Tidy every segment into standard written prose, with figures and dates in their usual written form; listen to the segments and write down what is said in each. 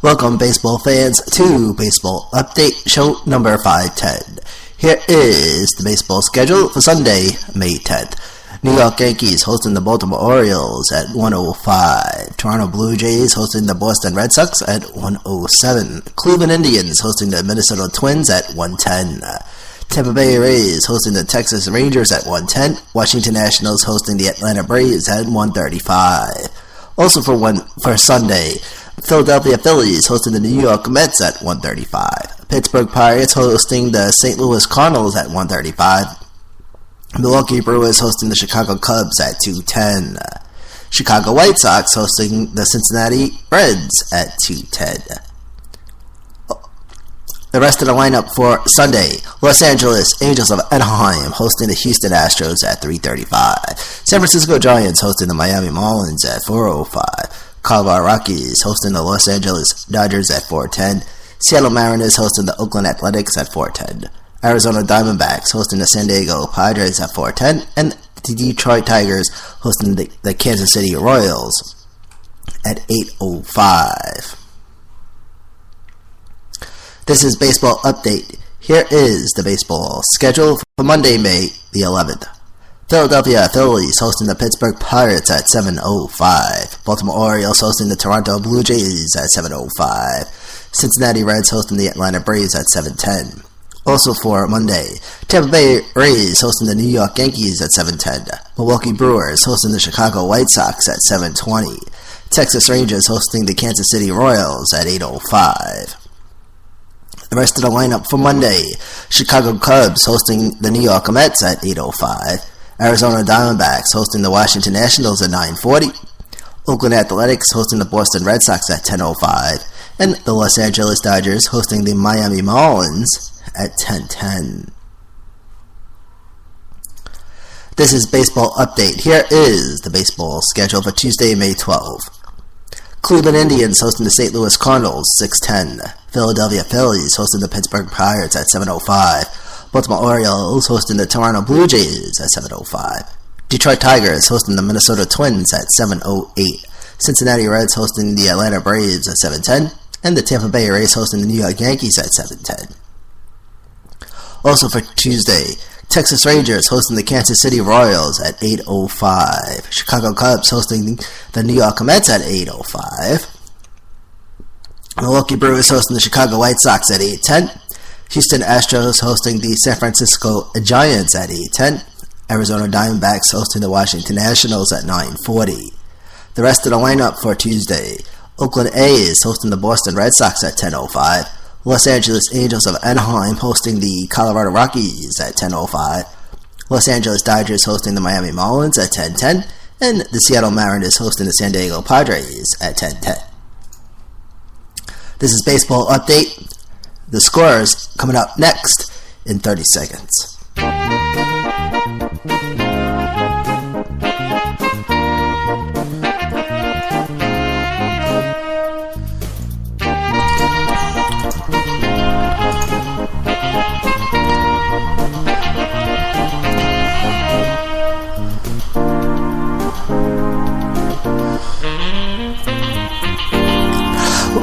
Welcome, baseball fans, to Baseball Update Show number 510. Here is the baseball schedule for Sunday, May 10th. New York Yankees hosting the Baltimore Orioles at 1:05. Toronto Blue Jays hosting the Boston Red Sox at 1:07. Cleveland Indians hosting the Minnesota Twins at 1:10. Tampa Bay Rays hosting the Texas Rangers at 1:10. Washington Nationals hosting the Atlanta Braves at 1:35. Also for Sunday, Philadelphia Phillies hosting the New York Mets at 1:35. Pittsburgh Pirates hosting the St. Louis Cardinals at 1:35. Milwaukee Brewers hosting the Chicago Cubs at 2:10. Chicago White Sox hosting the Cincinnati Reds at 2:10. The rest of the lineup for Sunday: Los Angeles Angels of Anaheim hosting the Houston Astros at 3:35. San Francisco Giants hosting the Miami Marlins at 4:05. Colorado Rockies hosting the Los Angeles Dodgers at 4:10. Seattle Mariners hosting the Oakland Athletics at 4:10. Arizona Diamondbacks hosting the San Diego Padres at 4:10. And the Detroit Tigers hosting the Kansas City Royals at 8:05. This is Baseball Update. Here is the baseball schedule for Monday, May the 11th. Philadelphia Phillies hosting the Pittsburgh Pirates at 7:05. Baltimore Orioles hosting the Toronto Blue Jays at 7:05. Cincinnati Reds hosting the Atlanta Braves at 7:10. Also for Monday, Tampa Bay Rays hosting the New York Yankees at 7:10. Milwaukee Brewers hosting the Chicago White Sox at 7:20. Texas Rangers hosting the Kansas City Royals at 8:05. The rest of the lineup for Monday: Chicago Cubs hosting the New York Mets at 8:05. Arizona Diamondbacks hosting the Washington Nationals at 9:40. Oakland Athletics hosting the Boston Red Sox at 10:05. And the Los Angeles Dodgers hosting the Miami Marlins at 10:10. This is Baseball Update. Here is the baseball schedule for Tuesday, May 12th. Cleveland Indians hosting the St. Louis Cardinals, 6:10. Philadelphia Phillies hosting the Pittsburgh Pirates at 7:05. Baltimore Orioles hosting the Toronto Blue Jays at 7:05. Detroit Tigers hosting the Minnesota Twins at 7:08. Cincinnati Reds hosting the Atlanta Braves at 7:10. And the Tampa Bay Rays hosting the New York Yankees at 7:10. Also for Tuesday, Texas Rangers hosting the Kansas City Royals at 8:05. Chicago Cubs hosting the New York Mets at 8:05. Milwaukee Brewers hosting the Chicago White Sox at 8:10. Houston Astros hosting the San Francisco Giants at 8:10. Arizona Diamondbacks hosting the Washington Nationals at 9:40. The rest of the lineup for Tuesday: Oakland A's hosting the Boston Red Sox at 10:05. Los Angeles Angels of Anaheim hosting the Colorado Rockies at 10:05. Los Angeles Dodgers hosting the Miami Marlins at 10:10. And the Seattle Mariners hosting the San Diego Padres at 10:10. This is Baseball Update. The scores coming up next in 30 seconds.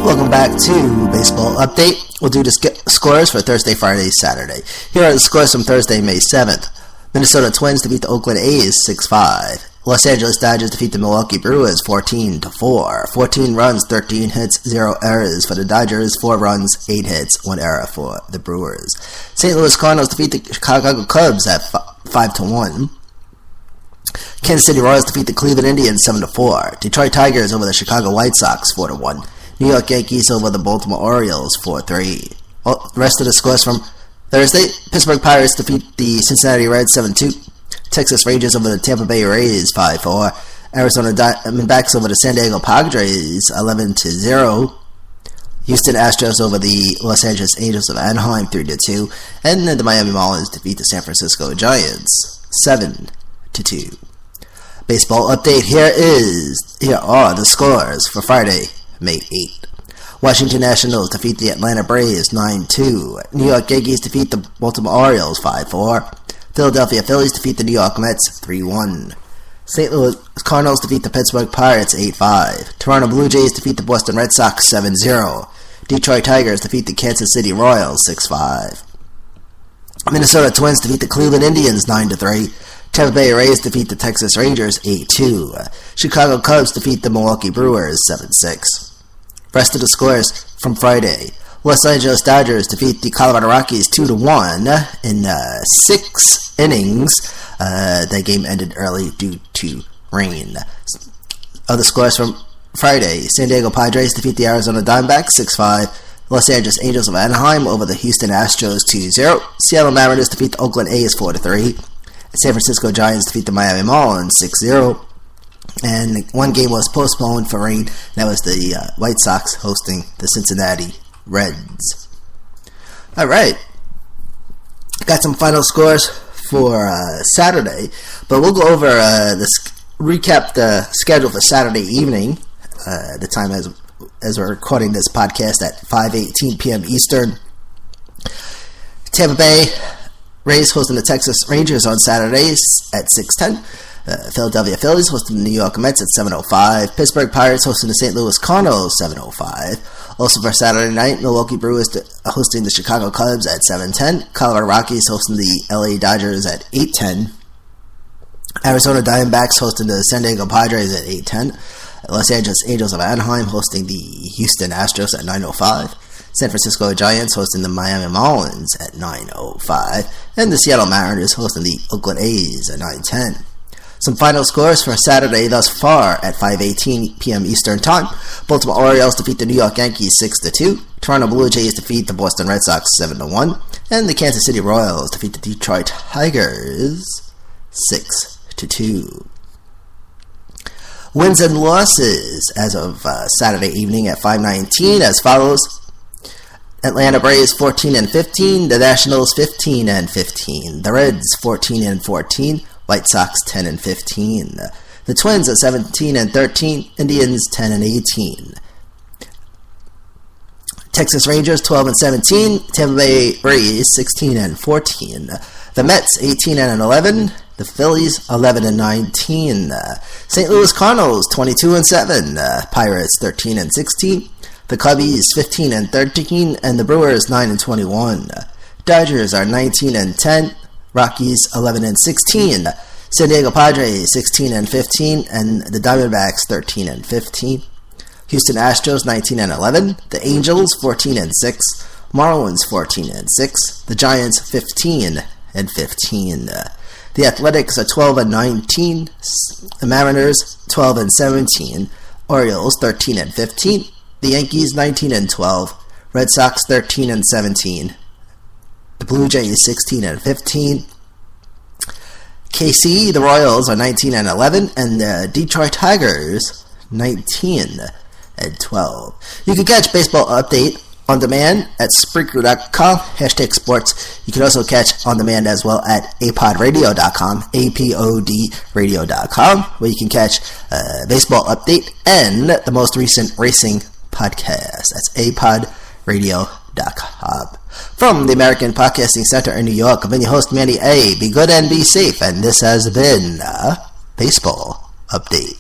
Welcome back to Baseball Update. We'll do the scores for Thursday, Friday, Saturday. Here are the scores from Thursday, May 7th. Minnesota Twins defeat the Oakland A's 6-5. Los Angeles Dodgers defeat the Milwaukee Brewers 14-4. 14 runs, 13 hits, 0 errors for the Dodgers. 4 runs, 8 hits, 1 error for the Brewers. St. Louis Cardinals defeat the Chicago Cubs at 5-1. Kansas City Royals defeat the Cleveland Indians 7-4. Detroit Tigers over the Chicago White Sox 4-1. New York Yankees over the Baltimore Orioles 4-3. The rest of the scores from Thursday: Pittsburgh Pirates defeat the Cincinnati Reds 7-2. Texas Rangers over the Tampa Bay Rays 5-4. Arizona Diamondbacks over the San Diego Padres 11-0. Houston Astros over the Los Angeles Angels of Anaheim 3-2. And the Miami Marlins defeat the San Francisco Giants 7-2. Baseball Update. Here are the scores for Friday, May 8th. Washington Nationals defeat the Atlanta Braves 9-2. New York Yankees defeat the Baltimore Orioles 5-4. Philadelphia Phillies defeat the New York Mets 3-1. St. Louis Cardinals defeat the Pittsburgh Pirates 8-5. Toronto Blue Jays defeat the Boston Red Sox 7-0. Detroit Tigers defeat the Kansas City Royals 6-5. Minnesota Twins defeat the Cleveland Indians 9-3. Tampa Bay Rays defeat the Texas Rangers 8-2. Chicago Cubs defeat the Milwaukee Brewers 7-6. Rest of the scores from Friday. Los Angeles Dodgers defeat the Colorado Rockies 2-1 in 6 innings. That game ended early due to rain. Other scores from Friday. San Diego Padres defeat the Arizona Diamondbacks 6-5. Los Angeles Angels of Anaheim over the Houston Astros 2-0. Seattle Mariners defeat the Oakland A's 4-3. San Francisco Giants defeat the Miami Marlins 6-0. And one game was postponed for rain. That was the White Sox hosting the Cincinnati Reds. Alright. Got some final scores for Saturday. But we'll go over recap the schedule for Saturday evening. The time as we're recording this podcast at 5:18 p.m. Eastern. Tampa Bay Rays hosting the Texas Rangers on Saturdays at 6:10. Philadelphia Phillies hosting the New York Mets at 7:05. Pittsburgh Pirates hosting the St. Louis Cardinals 7:05. Also for Saturday night, Milwaukee Brewers hosting the Chicago Cubs at 7:10. Colorado Rockies hosting the LA Dodgers at 8:10. Arizona Diamondbacks hosting the San Diego Padres at 8:10. Los Angeles Angels of Anaheim hosting the Houston Astros at 9:05. San Francisco Giants hosting the Miami Marlins at 9:05. And the Seattle Mariners hosting the Oakland A's at 9:10. Some final scores for Saturday thus far at 5:18 p.m. Eastern Time. Baltimore Orioles defeat the New York Yankees 6-2. Toronto Blue Jays defeat the Boston Red Sox 7-1. And the Kansas City Royals defeat the Detroit Tigers 6-2. Wins and losses as of Saturday evening at 5:19 as follows. Atlanta Braves 14-15, the Nationals 15-15, the Reds 14-14, White Sox 10-15, the Twins at 17-13, Indians 10-18, Texas Rangers 12-17, Tampa Bay Rays 16-14, the Mets 18-11, the Phillies 11-19, St. Louis Cardinals 22-7, Pirates 13-16, the Cubbies 15-13, and the Brewers 9-21. Dodgers are 19-10, Rockies 11-16, San Diego Padres 16-15, and the Diamondbacks 13-15. Houston Astros 19-11, the Angels 14-6, Marlins 14-6, the Giants 15-15. The Athletics are 12-19, the Mariners 12-17, Orioles 13-15, the Yankees 19-12, Red Sox 13-17, the Blue Jays 16-15, KC, the Royals are 19-11, and the Detroit Tigers 19-12. You can catch Baseball Update on demand at Spreaker.com, #sports. You can also catch on demand as well at apodradio.com, APOD radio.com, where you can catch Baseball Update and the most recent racing podcast. That's apodradio.com. From the American Podcasting Center in New York, I've been your host, Manny A. Be good and be safe, and this has been Baseball Update.